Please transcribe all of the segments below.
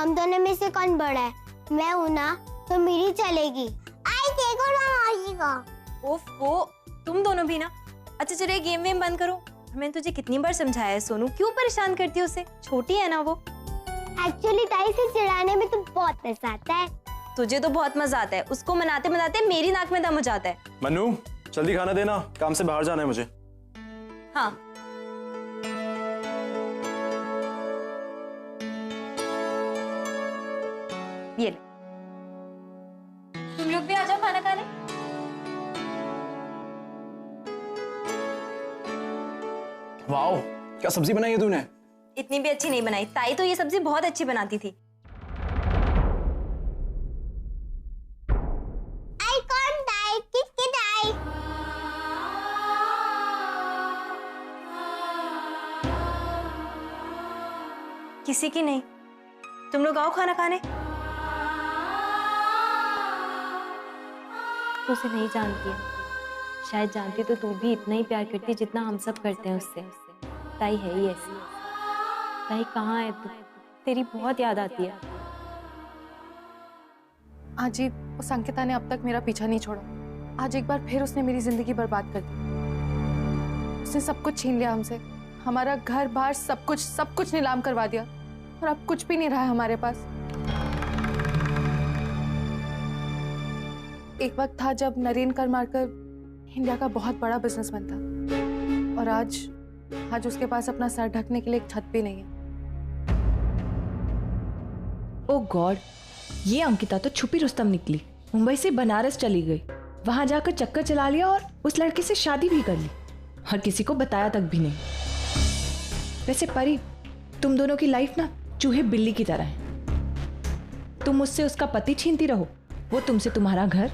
हम दोनों में से कौन बड़ा है? मैं हूँ ना, तो मेरी चलेगी। आई देखो ना मौसी को। ओफो, तुम दोनों भी ना। अच्छा चलो ये गेम वेम बंद करो। मैंने तुझे कितनी बार समझाया है सोनू, क्यों परेशान करती है उसे? छोटी है ना वो। एक्चुअली ताई से चिढ़ाने में तो बहुत मजा आता है। तुझे तो बहुत मजा आता है, उसको मनाते मनाते मेरी नाक में दम हो जाता है। मन्नू जल्दी खाना देना, काम से बाहर जाना है मुझे। हाँ ये ले, तुम लोग भी आ जाओ खाना खाने। वाओ, क्या सब्जी बनाई है तूने? इतनी भी अच्छी नहीं बनाई, ताई तो ये सब्जी बहुत अच्छी बनाती थी। आई कौन ताई? किसकी ताई? किसी की नहीं, तुम लोग आओ खाना खाने। तो उसे नहीं जानती है, शायद जानती तो तू भी इतना ही प्यार करती जितना हम सब करते हैं उससे। ताई है ही ऐसी। ताई कहाँ है तू? तेरी बहुत याद आती है। आजी, उस अंकिता ने अब तक मेरा पीछा नहीं छोड़ा। आज एक बार फिर उसने मेरी जिंदगी बर्बाद कर दी। उसने सब कुछ छीन लिया हमसे, हमारा घर बार सब कुछ नीलाम करवा दिया, और अब कुछ भी नहीं रहा है हमारे पास। एक वक्त था जब नरेन करमारकर इंडिया का बहुत बड़ा बिजनेसमैन था, और आज उसके पास अपना सर ढकने के लिए एक छत भी नहीं है। ओह गॉड, ये अंकिता तो छुपी रुस्तम निकली। मुंबई से बनारस चली गई, वहां जाकर चक्कर चला लिया और उस लड़के से शादी भी कर ली, और किसी को बताया तक भी नहीं। वैसे परी, तुम दोनों की लाइफ ना चूहे बिल्ली की तरह है। तुम मुझसे उसका पति छीनती रहो, वो तुमसे तुम्हारा घर।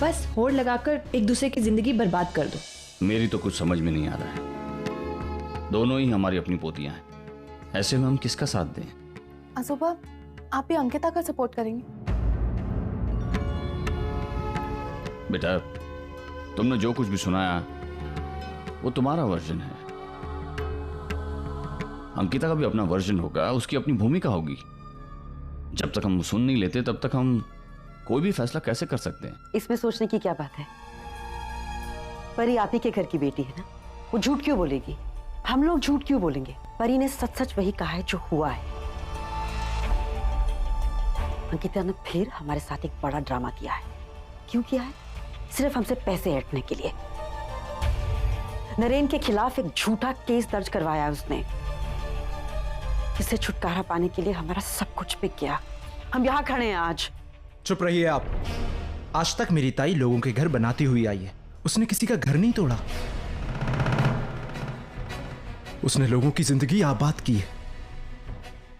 बस होड़ लगाकर एक दूसरे की जिंदगी बर्बाद कर दो। मेरी तो कुछ समझ में नहीं आ रहा है। दोनों ही हमारी अपनी पोतियां हैं, ऐसे में हम किसका साथ दें? आजोबा, आप भी अंकिता का सपोर्ट करेंगे? बेटा, तुमने जो कुछ भी सुनाया वो तुम्हारा वर्जन है। अंकिता का भी अपना वर्जन होगा, उसकी अपनी भूमिका होगी। जब तक हम सुन नहीं लेते तब तक हम कोई भी फैसला कैसे कर सकते हैं? इसमें सोचने की क्या बात है? परी आप ही के घर की बेटी है ना, वो झूठ क्यों बोलेगी? हम लोग झूठ क्यों बोलेंगे? परी ने सच सच वही कहा है जो हुआ है। अंकिता ने फिर हमारे साथ एक बड़ा ड्रामा किया है। क्यों किया है? सिर्फ हमसे पैसे ऐंठने के लिए। नरेन के खिलाफ एक झूठा केस दर्ज करवाया है उसने। इससे छुटकारा पाने के लिए हमारा सब कुछ बिक गया। हम यहाँ खड़े हैं आज। चुप रहिए आप। आज तक मेरी ताई लोगों के घर बनाती हुई आई है, उसने किसी का घर नहीं तोड़ा। उसने लोगों की जिंदगी आबाद की है,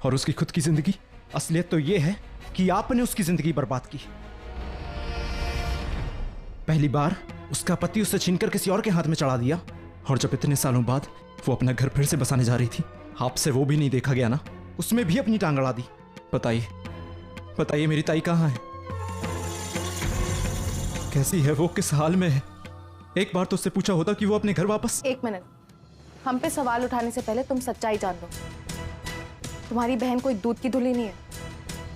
और उसकी खुद की जिंदगी, असलियत तो यह है कि आपने उसकी जिंदगी बर्बाद की। पहली बार उसका पति उसे छीनकर किसी और के हाथ में चढ़ा दिया, और जब इतने सालों बाद वो अपना घर फिर से बसाने जा रही थी, आपसे वो भी नहीं देखा गया ना, उसमें भी अपनी टांग अड़ा दी। बताइए बताइए, मेरी ताई कहाँ है? कैसी है वो, किस हाल में है? एक बार तो उससे पूछा होता कि वो अपने घर वापस। एक मिनट, हम पे सवाल उठाने से पहले तुम सच्चाई जान लो। तुम्हारी बहन कोई दूध की धुली नहीं है।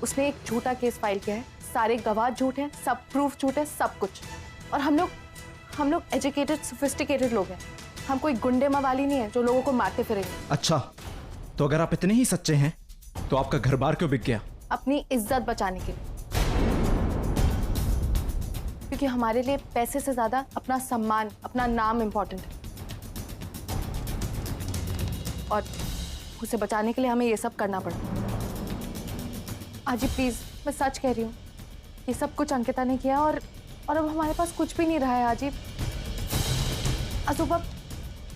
उसने एक झूठा केस फाइल किया है, सारे गवाह झूठ हैं, सब प्रूफ झूठ है, सब कुछ। और हम लोग एजुकेटेड सोफिस्टिकेटेड लोग हैं। हम कोई गुंडे मवाली नहीं है जो लोगों को मारते फिरेंगे। अच्छा, तो अगर आप इतने ही सच्चे हैं तो आपका घर बार क्यों बिक गया? अपनी इज्जत बचाने के लिए, क्योंकि हमारे लिए पैसे से ज्यादा अपना सम्मान, अपना नाम इंपॉर्टेंट है, और उसे बचाने के लिए हमें ये सब करना पड़ा। आजी प्लीज, मैं सच कह रही हूँ, ये सब कुछ अंकिता ने किया, और अब हमारे पास कुछ भी नहीं रहा है। आजी, आजोबा,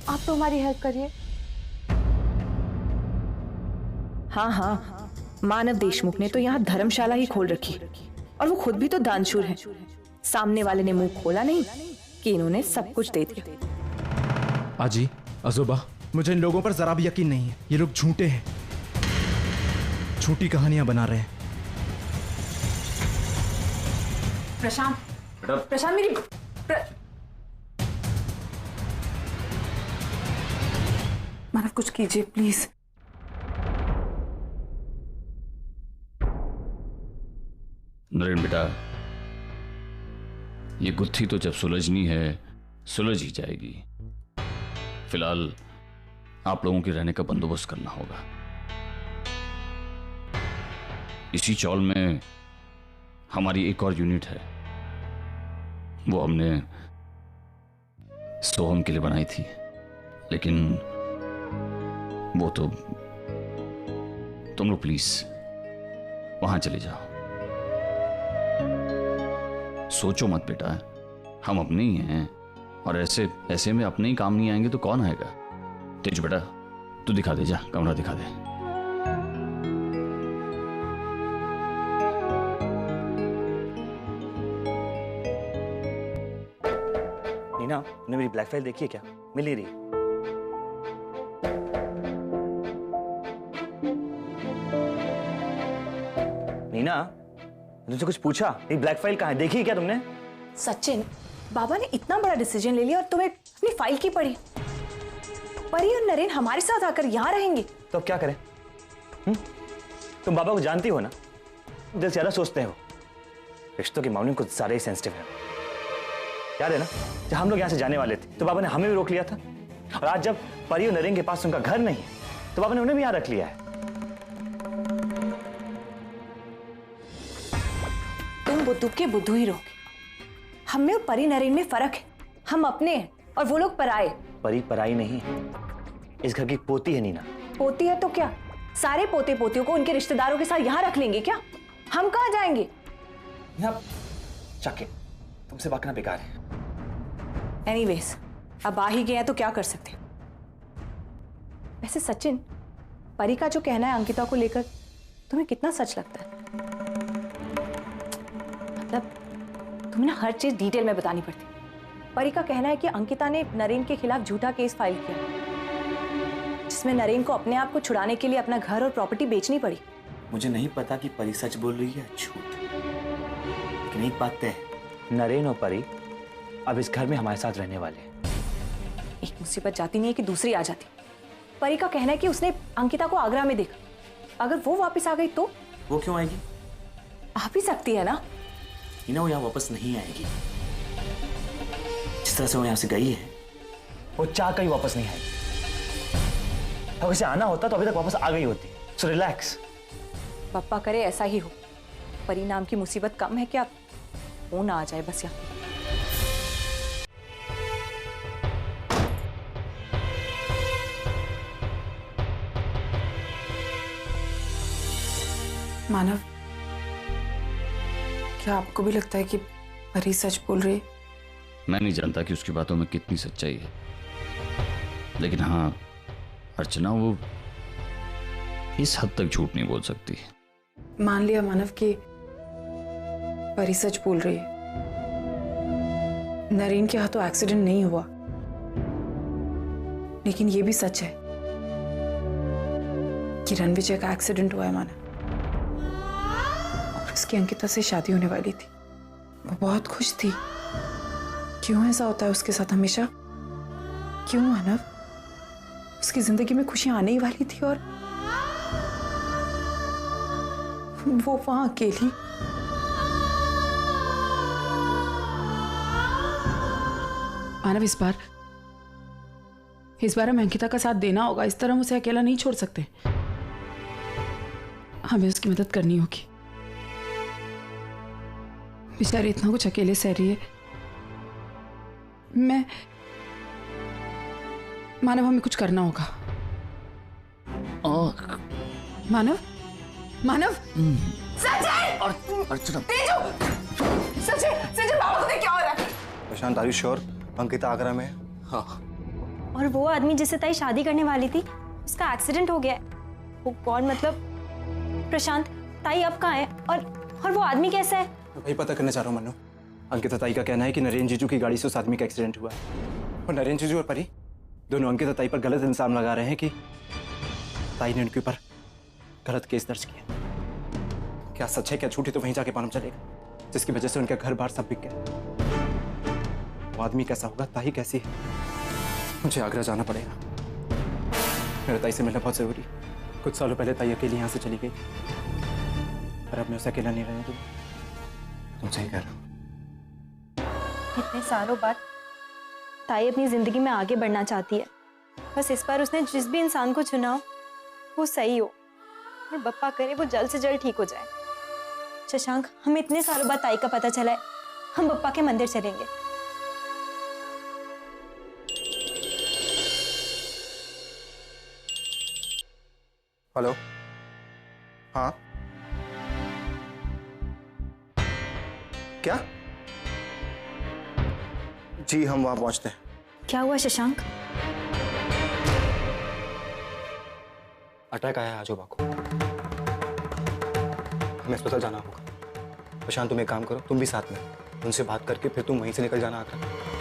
आप तो हमारी हेल्प करिए। हाँ, मानव देशमुख ने तो यहाँ धर्मशाला ही खोल रखी, और वो खुद भी तो दानशूर है। सामने वाले ने मुंह खोला नहीं कि इन्होंने सब कुछ दे दिया। आजी, आजोबा, मुझे इन लोगों पर जरा भी यकीन नहीं है। ये लोग झूठे हैं, झूठी कहानियां बना रहे हैं। प्रशांत मेरी मानव, कुछ कीजिए प्लीज। नरेन बेटा, ये गुत्थी तो जब सुलझनी है सुलझ ही जाएगी। फिलहाल आप लोगों के रहने का बंदोबस्त करना होगा। इसी चौल में हमारी एक और यूनिट है, वो हमने सोहम के लिए बनाई थी, लेकिन वो तो तुम लोग प्लीज वहां चले जाओ। सोचो मत बेटा, हम अपने ही हैं, और ऐसे में अपने ही काम नहीं आएंगे तो कौन आएगा। तेज बेटा, तू दिखा दे, जा कमरा दिखा दे। नीना, ने मेरी ब्लैक फाइल देखी है क्या? मिल नहीं रही। नीना, तुमसे कुछ पूछा? ये ब्लैक फाइल कहाँ है? देखी क्या तुमने? सचिन, बाबा ने इतना बड़ा डिसीजन ले लिया और तुम्हें अपनी फाइल की पड़ी। परी और नरेन हमारे साथ आकर यहाँ रहेंगे। तो अब क्या करें? तुम बाबा को जानती हो ना, दिल से ज्यादा सोचते हैं वो। रिश्तों के मामले में कुछ ज्यादा ही सेंसिटिव है। याद है ना, जब हम लोग यहाँ से जाने वाले थे तो बाबा ने हमें भी रोक लिया था, और आज जब परी और नरेन के पास उनका घर नहीं है तो बाबा ने उन्हें भी यहाँ रख लिया है। तुम बुद्धू के बुद्धू ही रहोगे। हम में और परी नरेन में फर्क है। हम अपने हैं और वो लोग पराए। परी पराई नहीं है, इस घर की पोती है नीना। पोती है तो क्या, सारे पोते पोतियों को उनके रिश्तेदारों के साथ यहाँ रख लेंगे क्या? हम कहाँ जाएंगे? चाके, तुमसे बात करना बेकार है। एनीवेज, अब आ ही गए हैं तो क्या कर सकते हैं। वैसे सचिन, परी का जो कहना है अंकिता को लेकर तुम्हें कितना सच लगता है? मतलब तुम्हें ना हर चीज डिटेल में बतानी पड़ती। परी का कहना है कि अंकिता ने नरेन के खिलाफ झूठा केस फाइल किया, जिसमें नरेन को अपने आप को छुड़ाने के लिए अपना घर और प्रॉपर्टी बेचनी पड़ी। मुझे नहीं पता कि परी सच बोल रही है झूठ, लेकिन एक बात तय है, नरेन और परी अब इस घर में हमारे साथ रहने वाले हैं। एक मुसीबत जाती नहीं है कि दूसरी आ जाती। परी का कहना है कि उसने अंकिता को आगरा में देखा। अगर वो वापस आ गई तो? वो क्यों आएगी? आ भी सकती है ना। वो यहाँ वापस नहीं आएगी। जिस तरह से वो यहाँ से गई है, वो चाह कर ही वापस नहीं आएगी। अगर उसे आना होता तो अभी तक वापस आ गई होती। So relax. पप्पा करे ऐसा ही हो। परी नाम की मुसीबत कम है क्या? वो ना आ जाए बस यहाँ। मानव, क्या आपको भी लगता है कि परी सच बोल रही है? मैं नहीं जानता कि उसकी बातों में कितनी सच्चाई है, लेकिन हाँ, अर्चना वो इस हद तक झूठ नहीं बोल सकती। मान लिया मानव कि परी सच बोल रही है। नरेन के हाथों एक्सीडेंट नहीं हुआ, लेकिन ये भी सच है कि रणविजय का एक्सीडेंट हुआ है मानव, और उसकी अंकिता से शादी होने वाली थी। वो बहुत खुश थी। क्यों ऐसा होता है उसके साथ हमेशा? क्यों मानव? उसकी जिंदगी में खुशियां आने ही वाली थी और वो वहां अकेली। मानव, इस बार हमें अंकिता का साथ देना होगा। इस तरह हम उसे अकेला नहीं छोड़ सकते। हमें उसकी मदद करनी होगी। बेचारी इतना कुछ अकेले सह रही है। मानव, हमें कुछ करना होगा। मानव, मानव, अर्चना, सचिन, बाबा को देख क्या हो रहा है? Prashant, are you sure Ankita Agra में? हाँ। और वो आदमी जिससे ताई शादी करने वाली थी, उसका एक्सीडेंट हो गया है। वो कौन? मतलब प्रशांत, ताई अब कहाँ है? और वो आदमी कैसा है? वही पता करना चाह रहा हूँ मनु। अंकिता ताई का कहना है कि नरेन जीजू की गाड़ी से उस आदमी का एक्सीडेंट हुआ है, और नरेन जीजू और परी दोनों अंकिता ताई पर गलत इल्जाम लगा रहे हैं कि ताई ने उनके ऊपर गलत केस दर्ज किया। क्या सच है क्या झूठ है तो वहीं जाके मालूम चलेगा, जिसकी वजह से उनका घर बार सब बिक गया। वो आदमी कैसा होगा, ताई कैसी है? मुझे आगरा जाना पड़ेगा। मेरे ताई से मिलना बहुत जरूरी। कुछ सालों पहले ताई अकेली यहाँ से चली गई, पर अब मैं उसे अकेला नहीं रहने दूंगा। तुम सही कह रहे हो। इतने सालों बाद ताई अपनी जिंदगी में आगे बढ़ना चाहती है। बस इस बार उसने जिस भी इंसान को चुना हो वो सही हो, और बप्पा करे वो जल्द से जल्द ठीक हो जाए। शशांक, हमें इतने सालों बाद ताई का पता चला है, हम बप्पा के मंदिर चलेंगे। हेलो। हाँ क्या? जी हम वहां पहुंचते हैं। क्या हुआ शशांक? अटैक आया है आजोबा को, हमें अस्पताल जाना होगा। प्रशांत तुम एक काम करो, तुम भी साथ में, उनसे बात करके फिर तुम वहीं से निकल जाना आगरा।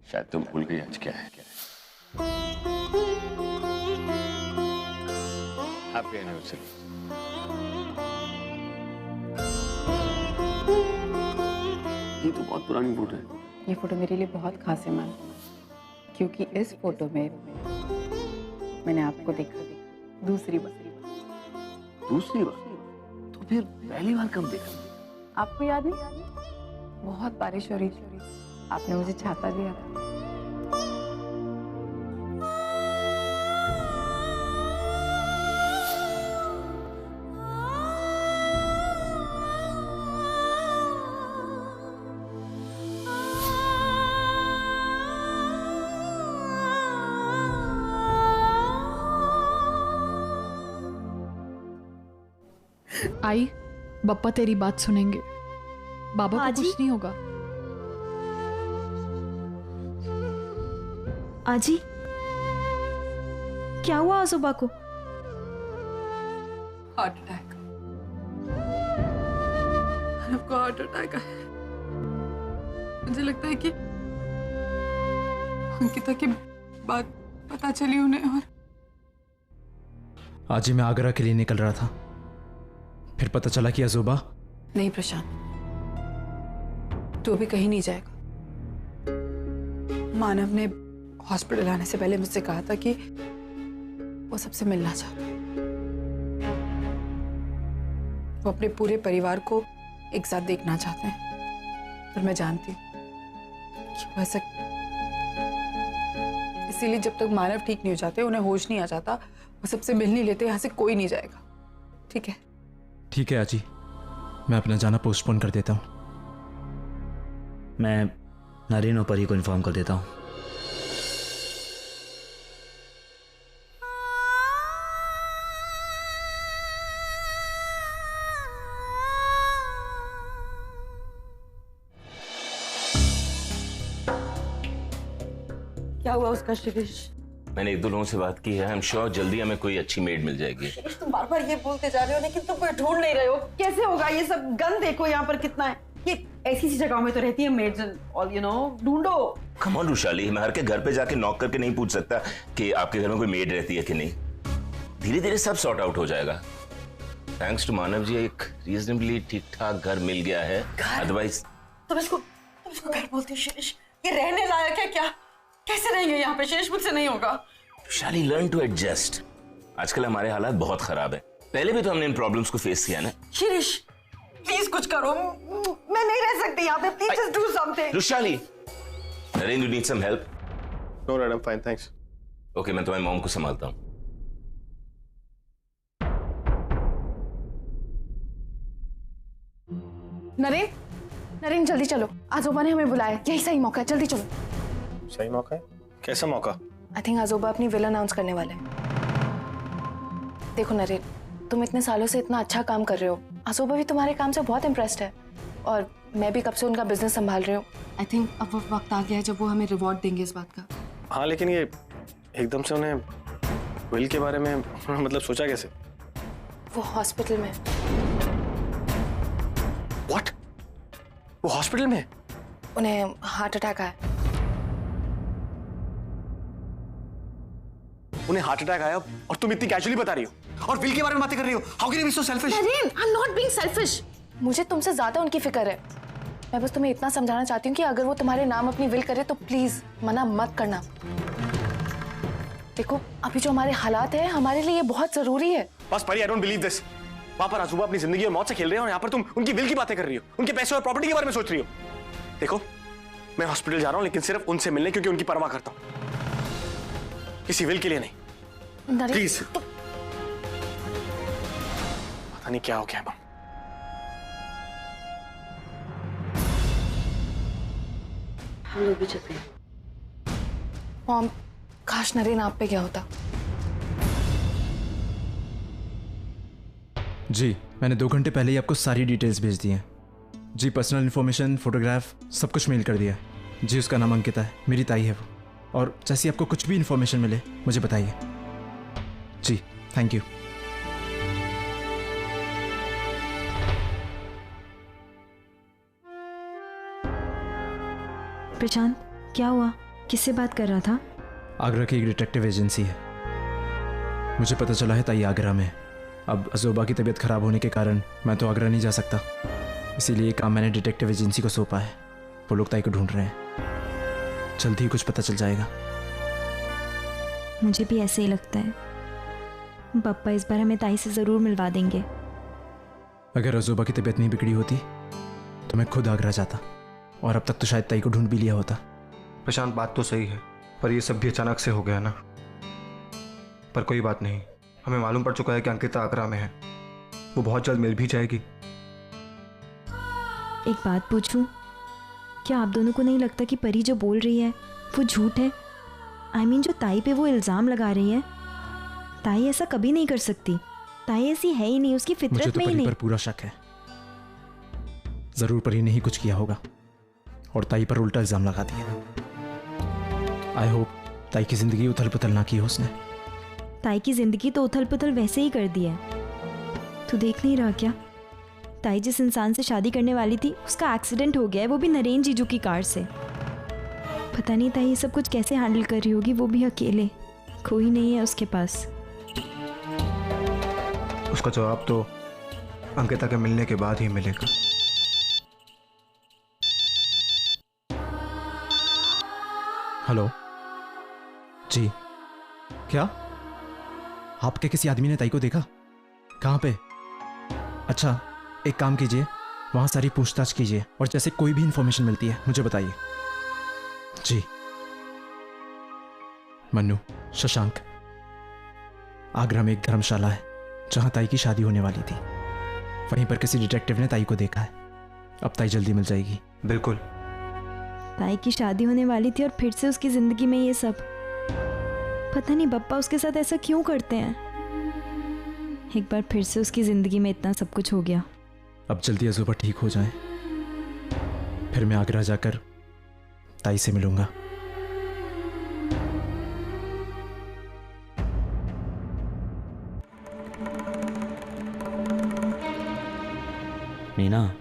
शायद तुम भूल गई आज क्या है। Happy anniversary. ये तो बहुत पुरानी फोटो है। ये फोटो मेरे लिए बहुत खास है मैम, क्योंकि इस फोटो में मैंने आपको देखा दूसरी बार। दूसरी बार? तो फिर पहली बार कब देखा? आपको याद नहीं? बहुत बारिश हो रही थी, आपने मुझे छाता दिया था। आई, बप्पा तेरी बात सुनेंगे। बाबा को कुछ नहीं होगा। आजी, क्या हुआ आजोबा को? Heart attack. आपको हार्ट अटैक आया। मुझे लगता है कि अंकिता की बात पता चली उन्हें, और आज ही मैं आगरा के लिए निकल रहा था, फिर पता चला कि अजूबा। नहीं प्रशांत, तू अभी कहीं नहीं जाएगा। मानव ने हॉस्पिटल आने से पहले मुझसे कहा था कि वो सबसे मिलना चाहता है। वो अपने पूरे परिवार को एक साथ देखना चाहते हैं, पर मैं जानती हूँ कि वो ऐसा, इसीलिए जब तक मानव ठीक नहीं हो जाते, उन्हें होश नहीं आ जाता, वो सबसे मिल नहीं लेते, यहाँ से कोई नहीं जाएगा। ठीक है? ठीक है आजी, मैं अपना जाना पोस्टपोन कर देता हूँ। मैं नरेन और परी को इन्फॉर्म कर देता हूँ। क्या हुआ उसका शिरीष? मैंने एक दो लोगों से बात की है। आई एम श्योर जल्दी हमें कोई अच्छी मेड मिल जाएगी। शिरीष, तुम बार बार ये बोलते जा रहे हो, लेकिन तुम कोई ढूंढ नहीं रहे हो। कैसे होगा ये सब? गन देखो यहाँ पर कितना है। ये ऐसी सी जगहों में तो रहती है maids and all, you know. ढूंढो। कम ऑन रुशाली, मैं हर के घर पे जाके नॉक करके नहीं पूछ सकता कि आपके घर में कोई मेड रहती है कि नहीं। धीरे धीरे सब सॉर्ट आउट हो जाएगा। थैंक्स टू मानव जी एक रीजनेबली ठीक ठाक घर मिल गया है। अदरवाइज तुम इसको घर बोलते हो शिरीष? ये रहने लायक है क्या? कैसे रहेंगे यहाँ पे शिरीष? मुझसे नहीं होगा। Rushali, learn to adjust. आजकल हमारे हालात बहुत खराब है, पहले भी तो हमने इन प्रॉब्लम्स को फेस किया ना। शिरीष प्लीज कुछ करो, मैं नहीं रह सकती यहाँ पे। Please just do something. Rushali, Naren, you need some help? No madam, fine thanks. Okay, मैं तुम्हारी मॉम को संभालता हूँ। नरेन, नरेन जल्दी चलो, आजोबा ने हमें बुलाया। यही सही मौका है, जल्दी चलो। सही मौका है? कैसा मौका? आई थिंक आजोबा अपनी विल अनाउंस करने वाले हैं। देखो नरेन, तुम इतने सालों से इतना अच्छा काम कर रहे हो, आजोबा भी तुम्हारे काम से बहुत इम्प्रेस्ड है, और मैं भी कब से उनका बिजनेस संभाल रही हूँ। आई थिंक अब वो वक्त आ गया है जब वो हमें रिवॉर्ड देंगे इस बात का। हाँ, लेकिन ये एकदम से उन्हें विल के बारे में मतलब सोचा कैसे? वो हॉस्पिटल में। व्हाट? वो हॉस्पिटल में? उन्हें हार्ट अटैक आया। उन्हें हार्ट अटैक आया और तुम इतनी कैजुअली बता रही हो और विल के बारे में बातें कर रही हो। How can you be so selfish? Naren, I am not being selfish. मुझे तुमसे ज्यादा उनकी फिक्र है। मैं बस तुम्हें इतना समझाना चाहती हूँ कि अगर वो तुम्हारे नाम अपनी विल करे तो प्लीज मना मत करना। देखो अभी जो हमारे हालात हैं हमारे लिए ये बहुत जरूरी है। बस परी, आई डोंट बिलीव दिस। वहां पर अजूबा अपनी जिंदगी और मौत से खेल रहे हैं और यहाँ पर तुम उनकी विल की बातें कर रही हो, उनके पैसे और प्रॉपर्टी के बारे में सोच रही हो। देखो मैं हॉस्पिटल जा रहा हूँ लेकिन सिर्फ उनसे मिलने, क्योंकि उनकी परवाह करता हूँ, किसी विल के लिए नहीं। प्लीज। पता नहीं क्या हो गया। हम लोग भी चलते हैं। मॉम, काश नरेन आप पे क्या होता। जी, मैंने 2 घंटे पहले ही आपको सारी डिटेल्स भेज दी हैं। जी, पर्सनल इन्फॉर्मेशन, फोटोग्राफ सब कुछ मेल कर दिया है। जी, उसका नाम अंकिता है, मेरी ताई है वो। और जैसे आपको कुछ भी इन्फॉर्मेशन मिले मुझे बताइए। जी, थैंक यू। प्रशांत, क्या हुआ? किससे बात कर रहा था? आगरा की एक डिटेक्टिव एजेंसी है। मुझे पता चला है ताई आगरा में है। अब अजोबा की तबीयत खराब होने के कारण मैं तो आगरा नहीं जा सकता, इसीलिए काम मैंने डिटेक्टिव एजेंसी को सौंपा है। वो लोग ताई को ढूंढ रहे हैं, जल्दी ही कुछ पता चल जाएगा। मुझे भी ऐसे ही लगता है। पप्पा इस बार हमें ताई से जरूर मिलवा देंगे। अगर अजोबा की तबीयत नहीं बिगड़ी होती तो मैं खुद आगरा जाता और अब तक तो शायद ताई को ढूंढ भी लिया होता। प्रशांत, बात तो सही है, पर ये सब भी अचानक से हो गया ना। पर कोई बात नहीं, हमें मालूम पड़ चुका है कि अंकिता आगरा में है। वो बहुत जल्द मिल भी जाएगी। एक बात पूछूं, क्या आप दोनों को नहीं लगता कि परी जो बोल रही है वो झूठ है? I mean, जो ताई पे वो इल्जाम लगा रही है, ताई ऐसा कभी नहीं कर सकती। ताई ऐसी है ही नहीं, उसकी मुझे फितरत तो में ही परी नहीं। पर पूरा शक है। जरूर परी ने ही कुछ किया होगा और ताई पर उल्टा इल्जाम लगा दिया। आई होप ताई की जिंदगी उथल पुथल ना की हो उसने। ताई की जिंदगी तो उथल पुथल वैसे ही कर दी है। तू देख नहीं रहा क्या? ताई जिस इंसान से शादी करने वाली थी उसका एक्सीडेंट हो गया है, वो भी नरेन जीजू की कार से। पता नहीं ताई ये सब कुछ कैसे हैंडल कर रही होगी, वो भी अकेले, कोई नहीं है उसके पास। उसका जवाब तो अंकिता के मिलने के बाद ही मिलेगा। हेलो जी, क्या आपके किसी आदमी ने ताई को देखा? कहाँ पे? अच्छा, एक काम कीजिए, वहां सारी पूछताछ कीजिए और जैसे कोई भी इंफॉर्मेशन मिलती है मुझे बताइए। जी। मन्नू, शशांक, आगरा में एक धर्मशाला है जहां ताई की शादी होने वाली थी। वहीं पर किसी डिटेक्टिव ने ताई को देखा है। अब ताई जल्दी मिल जाएगी। बिल्कुल। ताई की शादी होने वाली थी और फिर से उसकी जिंदगी में ये सब। पता नहीं बप्पा उसके साथ ऐसा क्यों करते हैं। एक बार फिर से उसकी जिंदगी में इतना सब कुछ हो गया। अब जल्दी अजूबा ठीक हो जाए, फिर मैं आगरा जाकर ताई से मिलूंगा। मीना,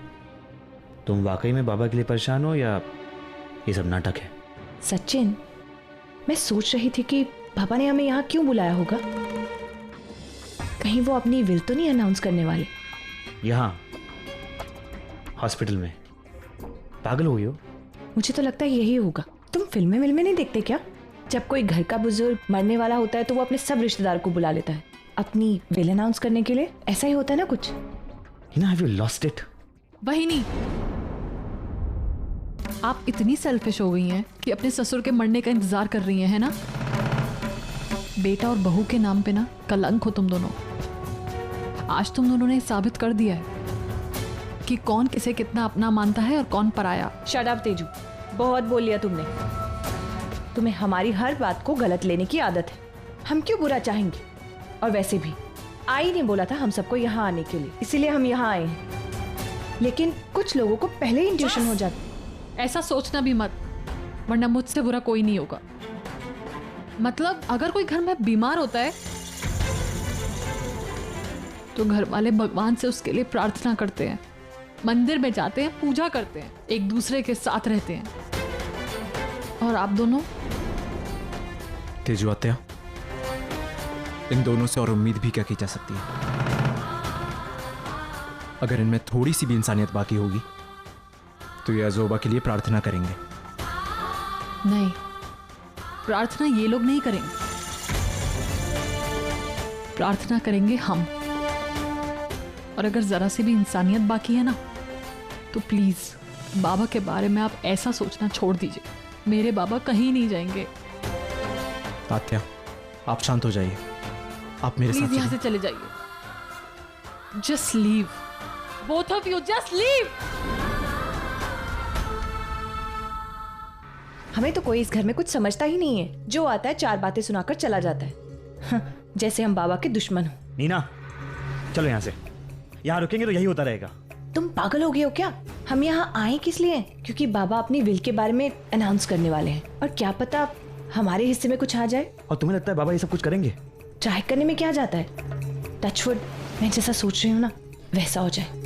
तुम वाकई में बाबा के लिए परेशान हो या ये सब नाटक है? सचिन, मैं सोच रही थी कि पापा ने हमें यहाँ क्यों बुलाया होगा। कहीं वो अपनी विल तो नहीं अनाउंस करने वाले? यहाँ हॉस्पिटल में? पागल हो गई हो? मुझे तो लगता है यही होगा। तुम फिल्में नहीं देखते क्या? जब कोई घर का बुजुर्ग मरने वाला होता है तो वो अपने सब रिश्तेदार को बुला लेता है अपनी विल अनाउंस करने के लिए। ऐसा ही होता है ना कुछ। Have you lost it? वही नहीं, आप इतनी सेल्फिश हो गई हैं कि अपने ससुर के मरने का इंतजार कर रही हैं, है ना? बेटा और बहू के नाम पे ना कलंक हो तुम दोनों। आज तुम दोनों ने साबित कर दिया है कि कौन किसे कितना अपना मानता है और कौन पराया। शट अप तेजू, बहुत बोल लिया तुमने। तुम्हें हमारी हर बात को गलत लेने की आदत है। हम क्यों बुरा चाहेंगे? और वैसे भी आई ने बोला था हम सबको यहाँ आने के लिए, इसीलिए हम यहाँ आए हैं। लेकिन कुछ लोगों को पहले ही इंट्यूशन हो जाती। ऐसा सोचना भी मत, वरना मुझसे बुरा कोई नहीं होगा। मतलब अगर कोई घर में बीमार होता है तो घर वाले भगवान से उसके लिए प्रार्थना करते हैं, मंदिर में जाते हैं, पूजा करते हैं, एक दूसरे के साथ रहते हैं। और आप दोनों? तेजू आत्या, इन दोनों से और उम्मीद भी क्या की जा सकती है? अगर इनमें थोड़ी सी भी इंसानियत बाकी होगी तो ये अजोबा के लिए प्रार्थना करेंगे। नहीं, प्रार्थना ये लोग नहीं करेंगे, प्रार्थना करेंगे हम। और अगर जरा सी भी इंसानियत बाकी है ना, तो प्लीज बाबा के बारे में आप ऐसा सोचना छोड़ दीजिए। मेरे बाबा कहीं नहीं जाएंगे। आत्या, आप शांत हो जाइए, आप मेरे प्लीज साथ यहाँ से चलिए। चले जाइए। Just leave, both of you, just leave. हमें तो कोई इस घर में कुछ समझता ही नहीं है। जो आता है 4 बातें सुनाकर चला जाता है, जैसे हम बाबा के दुश्मन हो। नीना, चलो यहाँ से। यहाँ रुकेंगे तो यही होता रहेगा। तुम पागल हो गए हो क्या? हम यहाँ आए किस लिए? क्योंकि बाबा अपनी विल के बारे में अनाउंस करने वाले हैं, और क्या पता हमारे हिस्से में कुछ आ जाए। और तुम्हें लगता है बाबा ये सब कुछ करेंगे? ट्राई करने में क्या जाता है? टचवुड, मैं जैसा सोच रही हूँ ना वैसा हो जाए।